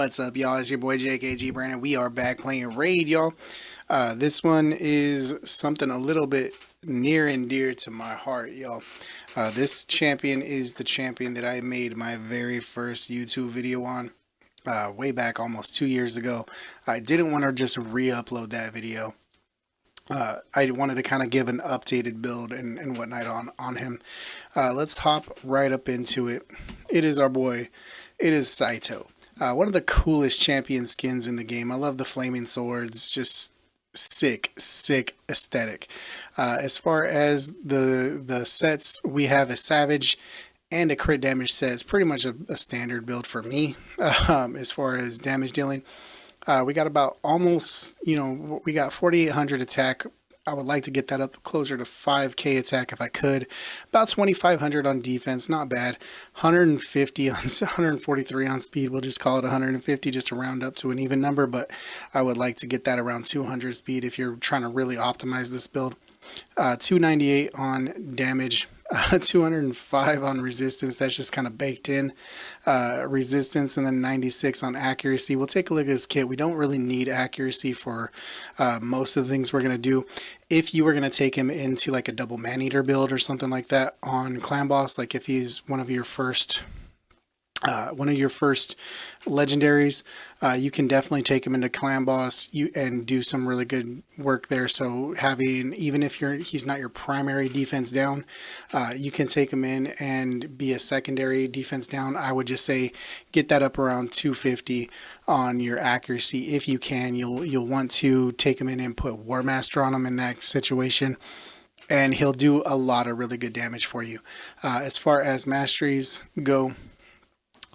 What's up, y'all? It's your boy JKG Brandon. We are back playing Raid, y'all. This one is something a little bit near and dear to my heart, y'all. This champion is the champion that I made my very first YouTube video on way back almost 2 years ago. I didn't want to just re-upload that video. I wanted to kind of give an updated build and whatnot on him. Let's hop right up into it. It is our boy. It is Saito. One of the coolest champion skins in the game. I love the flaming swords. Just sick aesthetic. As far as the sets, we have a savage and a crit damage set. It's pretty much a standard build for me as far as damage dealing. We got about almost, we got 4,800 attack. I would like to get that up closer to 5k attack if I could. About 2,500 on defense, not bad. 150 on 143 on speed. We'll just call it 150 just to round up to an even number, but I would like to get that around 200 speed if you're trying to really optimize this build. 298 on damage. 205 on resistance. That's just kind of baked in resistance, and then 96 on accuracy. We'll take a look at this kit. We don't really need accuracy for most of the things we're going to do. If you were going to take him into like a double man-eater build or something like that on clan boss, like if he's one of your first legendaries, you can definitely take him into clan boss and do some really good work there. So having, even if he's not your primary defense down, you can take him in and be a secondary defense down. I would just say get that up around 250 on your accuracy if you can. You'll want to take him in and put War Master on him in that situation, and he'll do a lot of really good damage for you. As far as masteries go,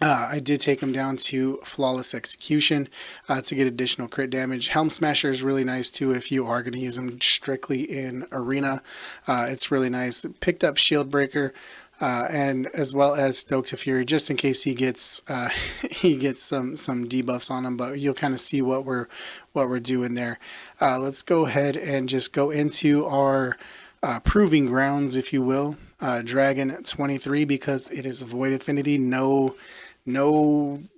I did take him down to Flawless Execution to get additional crit damage. Helm Smasher is really nice too if you are going to use him strictly in Arena. It's really nice. Picked up Shield Breaker and as well as Stoke to Fury just in case he gets some debuffs on him, but you'll kind of see what we're doing there. Let's go ahead and just go into our proving grounds, if you will. Dragon 23, because it is a void affinity. No good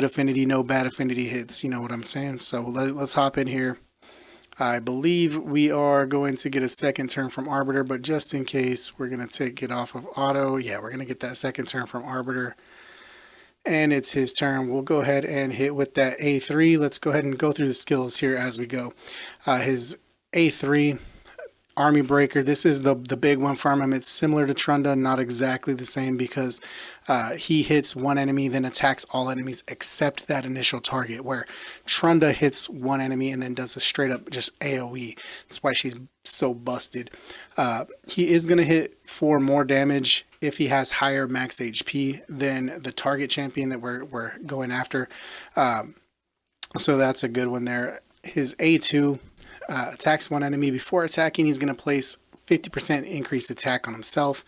affinity, no bad affinity hits. You know what I'm saying? So let's hop in here. I believe we are going to get a second turn from Arbiter, but just in case, we're going to take it off of auto. Yeah, we're going to get that second turn from Arbiter. And it's his turn. We'll go ahead and hit with that A3. Let's go ahead and go through the skills here as we go. His A3, Army Breaker. This is the big one from him. It's similar to Trunda, not exactly the same, because he hits one enemy, then attacks all enemies except that initial target, where Trunda hits one enemy and then does a straight up just AoE. That's why she's so busted. He is going to hit 4 more damage if he has higher max HP than the target champion that we're going after. So that's a good one there. His A2, attacks one enemy. Before attacking, he's going to place 50% increased attack on himself,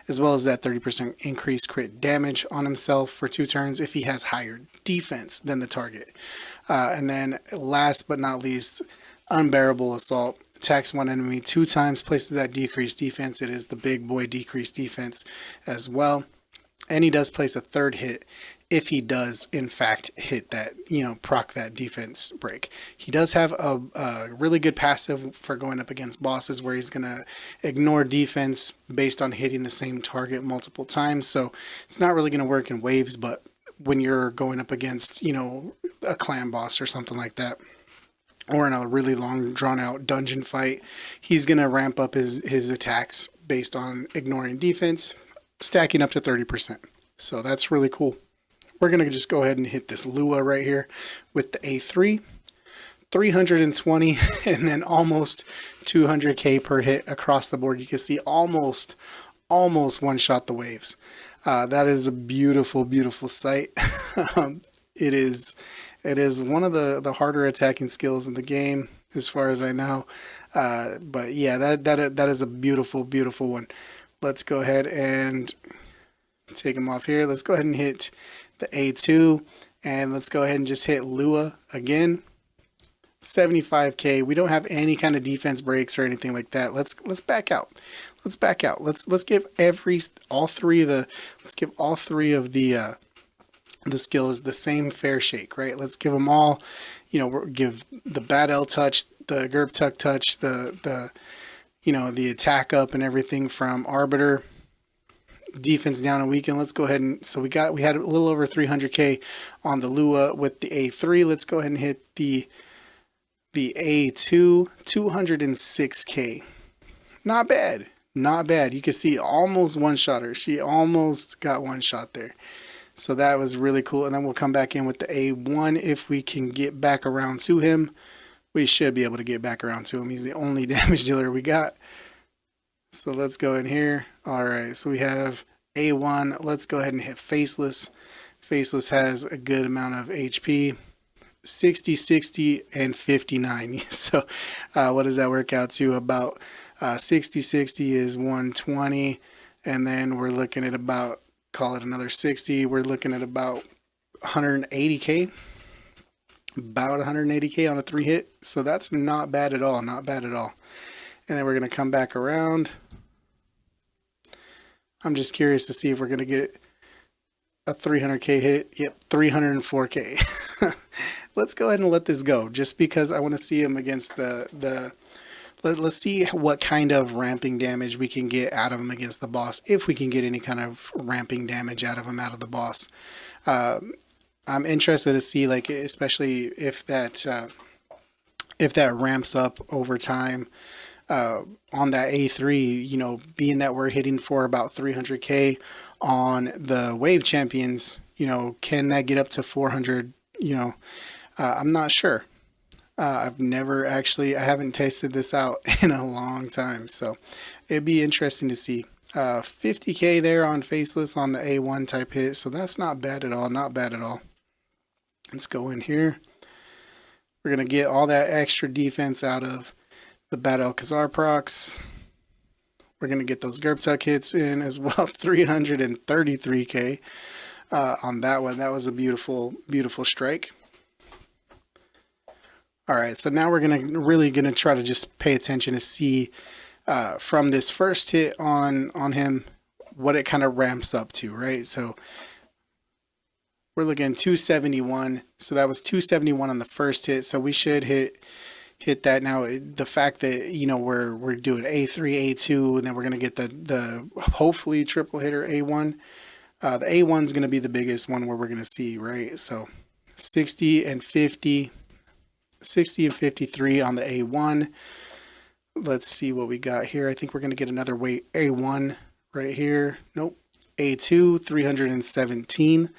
as well as that 30% increased crit damage on himself for 2 turns if he has higher defense than the target. And then last but not least, Unbearable Assault. Attacks one enemy 2 times, places that decreased defense. It is the big boy decreased defense as well. And he does place a 3rd hit if he does in fact hit that, proc that defense break. He does have a really good passive for going up against bosses, where he's going to ignore defense based on hitting the same target multiple times. So it's not really going to work in waves, but when you're going up against, a clan boss or something like that, or in a really long drawn out dungeon fight, he's going to ramp up his attacks based on ignoring defense, stacking up to 30%. So that's really cool. We're going to just go ahead and hit this Lua right here with the A3. 320 and then almost 200k per hit across the board. You can see almost one-shot the waves. That is a beautiful sight. It is one of the harder attacking skills in the game, as far as I know. But yeah, that is a beautiful one. Let's go ahead and take him off here. Let's go ahead and hit the A2, and let's go ahead and just hit Lua again. 75k. We don't have any kind of defense breaks or anything like that. Let's back out. Let's give all three of the the skill is the same fair shake, right? Let's give them all, you know, give the bad L touch, the Gerb tuck touch, the you know, the attack up and everything from Arbiter, defense down and weaken. Let's go ahead and, so we had a little over 300k on the Lua with the A3. Let's go ahead and hit the A2, 206k. Not bad. Not bad. You can see almost one shot her. She almost got one shot there. So that was really cool. And then we'll come back in with the A1 if we can get back around to him. We should be able to get back around to him. He's the only damage dealer we got. So let's go in here. All right, so we have A1. Let's go ahead and hit Faceless. Faceless has a good amount of HP. 60, 60, and 59. So what does that work out to? About 60, 60 is 120. And then we're looking at about, call it another 60. We're looking at about 180k. About 180k on a 3-hit. So that's not bad at all. Not bad at all. And then we're going to come back around. I'm just curious to see if we're going to get a 300k hit. Yep, 304k. Let's go ahead and let this go, just because I want to see him against let's see what kind of ramping damage we can get out of him against the boss, if we can get any kind of ramping damage out of him out of the boss. I'm interested to see, like, especially if that ramps up over time. On that A3, you know, being that we're hitting for about 300k on the wave champions, you know, can that get up to 400? You know, I'm not sure. I haven't tasted this out in a long time, so it'd be interesting to see. 50k there on Faceless on the A1 type hit, so that's not bad at all. Not bad at all. Let's go in here. We're gonna get all that extra defense out of the Bad Alcazar procs. We're going to get those Gerb Tuck hits in as well. 333k on that one. That was a beautiful, beautiful strike. All right, so now we're really gonna try to just pay attention to see from this first hit on him what it kind of ramps up to, right? So we're looking 271. So that was 271 on the first hit. So we should hit that. Now the fact that, you know, we're doing A3, A2, and then we're gonna get the hopefully triple hitter A1. The A1 is gonna be the biggest one where we're gonna see, right? So 60 and 50, 60 and 53 on the A1. Let's see what we got here. I think we're gonna get another weight A1 right here. Nope. A2, 317.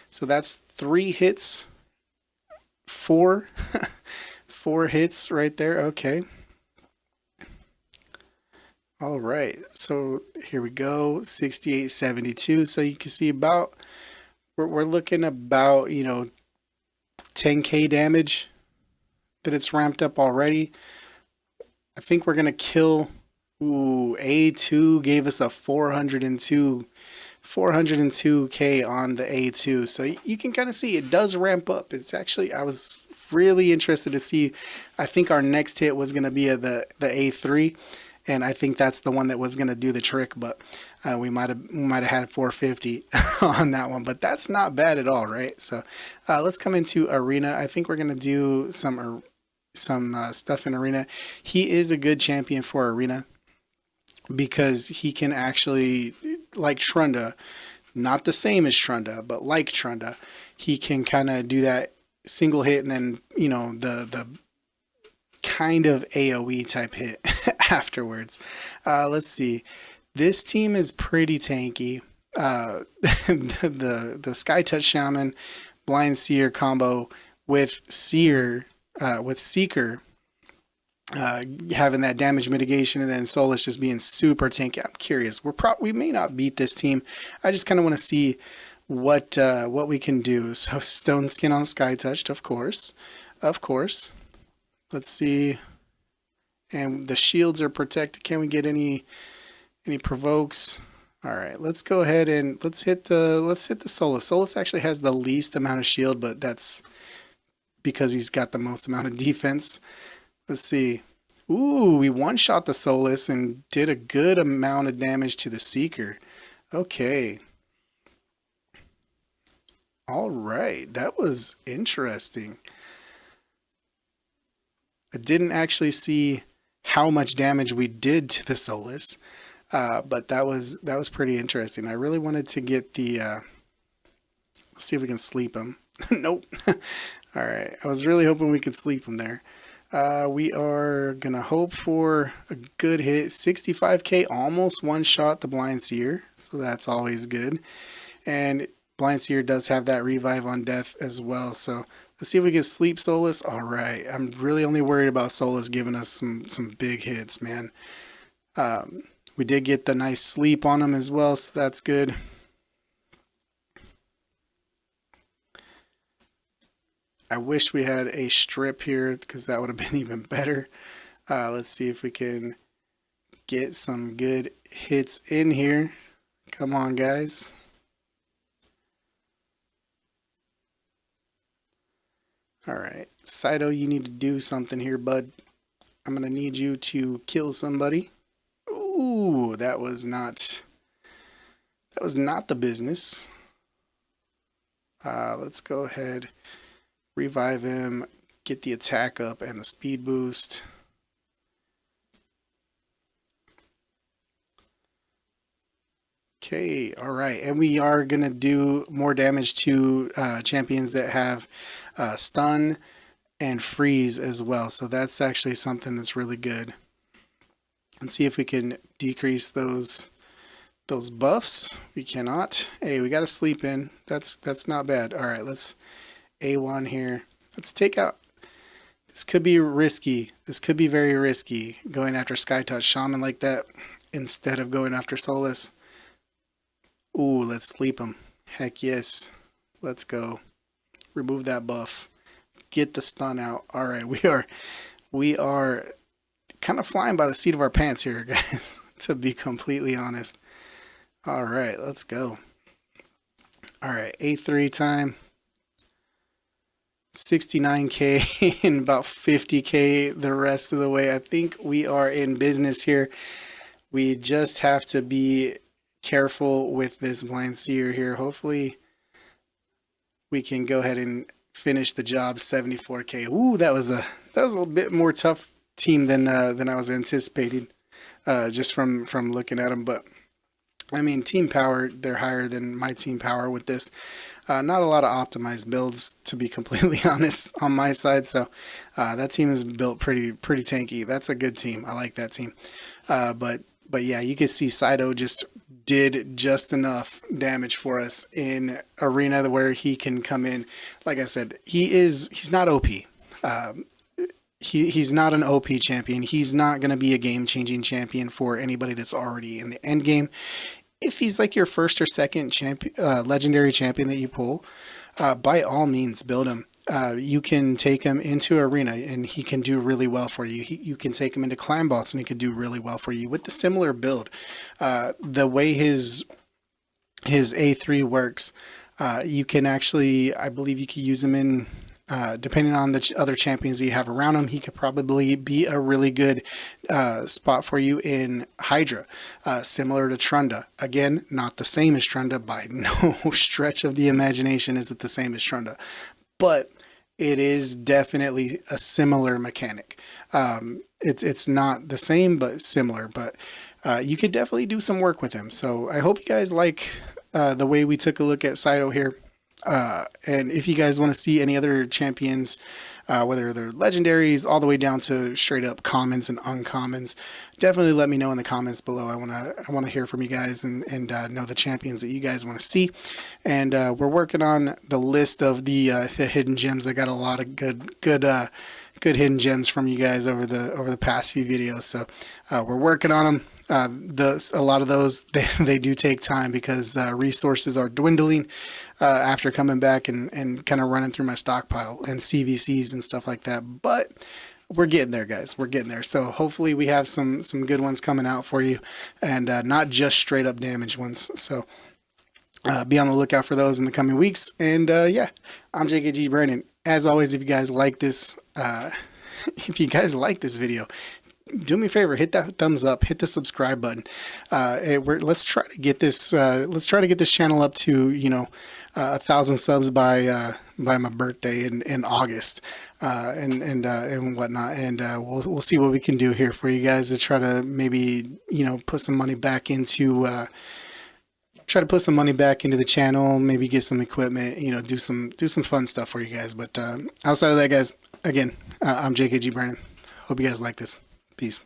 So that's 3 hits. 4 4 hits right there. Okay. All right. So here we go. 68, 72. So you can see about, we're looking about, you know, 10k damage that it's ramped up already. I think we're going to kill, ooh, A2 gave us a 402k on the A2. So you can kind of see it does ramp up. It's actually, I was really interested to see. I think our next hit was going to be the A3, and I think that's the one that was going to do the trick, but we might have had 450 on that one, but that's not bad at all, right? So let's come into arena. I think we're going to do some stuff in arena. He is a good champion for arena because he can actually, like Trunda, not the same as Trunda, but like Trunda, he can kind of do that single hit and then, you know, the kind of AoE type hit afterwards. Let's see. This team is pretty tanky. The Sky Touch Shaman, Blind Seer combo with Seer, with Seeker, having that damage mitigation, and then Soulless just being super tanky. I'm curious. We may not beat this team. I just kind of want to see what we can do. So Stone Skin on Sky Touched, of course. Let's see. And the shields are protected. Can we get any provokes? All right, let's go ahead and let's hit the Solus. Solus actually has the least amount of shield, but that's because he's got the most amount of defense. Let's see. Ooh, we one-shot the Solus and did a good amount of damage to the Seeker. Okay. All right, that was interesting. I didn't actually see how much damage we did to the Solus, but that was pretty interesting. I really wanted to get the. Let's see if we can sleep him. Nope. All right, I was really hoping we could sleep him there. We are gonna hope for a good hit. 65k, almost one shot the Blind Seer, so that's always good. And Blind Seer does have that revive on death as well, so let's see if we can sleep Solus. All right, I'm really only worried about Solus giving us some big hits, man. We did get the nice sleep on him as well, so that's good. I wish we had a strip here because that would have been even better. Let's see if we can get some good hits in here. Come on, guys. All right, Saito, you need to do something here, bud. I'm gonna need you to kill somebody. Ooh, that was not the business. Let's go ahead, revive him, get the attack up and the speed boost. Okay, all right, and we are gonna do more damage to champions that have stun and freeze as well. So that's actually something that's really good. And see if we can decrease those buffs. We cannot. Hey, we got to sleep in. That's not bad. All right, let's A1 here. Let's take out. This could be risky. This could be very risky going after Skytouch Shaman like that instead of going after Solus. Ooh, let's sleep him. Heck yes. Let's go. Remove that buff. Get the stun out. All right, we are kind of flying by the seat of our pants here, guys, to be completely honest. All right, let's go. All right, A3 time. 69k and about 50k the rest of the way. I think we are in business here. We just have to be careful with this Blind Seer here. Hopefully we can go ahead and finish the job. 74k. Ooh, that was a little bit more tough team than I was anticipating, just from looking at them. But I mean, team power, they're higher than my team power with this. Not a lot of optimized builds, to be completely honest, on my side. So that team is built pretty tanky. That's a good team. I like that team. But yeah, you can see Saito just did just enough damage for us in arena where he can come in. Like I said, he's not OP. He's not an OP champion. He's not going to be a game-changing champion for anybody that's already in the end game. If he's like your first or second legendary champion that you pull, by all means, build him. You can take him into arena and he can do really well for you. You can take him into climb boss and he could do really well for you with the similar build. The way his A3 works, you can actually, I believe you can use him in, depending on the other champions that you have around him, he could probably be a really good spot for you in Hydra, similar to Trunda. Again, not the same as Trunda by no stretch of the imagination is it the same as Trunda, but it is definitely a similar mechanic. It's not the same, but similar, but you could definitely do some work with him. So I hope you guys like the way we took a look at Saito here. And if you guys want to see any other champions, whether they're legendaries all the way down to straight up commons and uncommons, definitely let me know in the comments below. I want to hear from you guys and know the champions that you guys want to see. And we're working on the list of the hidden gems. I got a lot of good hidden gems from you guys over the past few videos. So we're working on them. A lot of those they do take time because resources are dwindling after coming back and kind of running through my stockpile and CVCs and stuff like that. But we're getting there, guys. We're getting there. So hopefully we have some good ones coming out for you, and not just straight up damage ones. So be on the lookout for those in the coming weeks. And yeah, I'm JKG Brandon. As always, if you guys like this, video, do me a favor, hit that thumbs up, hit the subscribe button. Let's try to get this channel up to 1,000 subs by my birthday in August, and whatnot. And we'll see what we can do here for you guys to try to maybe put some money back into. Try to put some money back into the channel, maybe get some equipment, do some fun stuff for you guys. But outside of that, guys, again, I'm JKG Brandon. Hope you guys like this. Peace.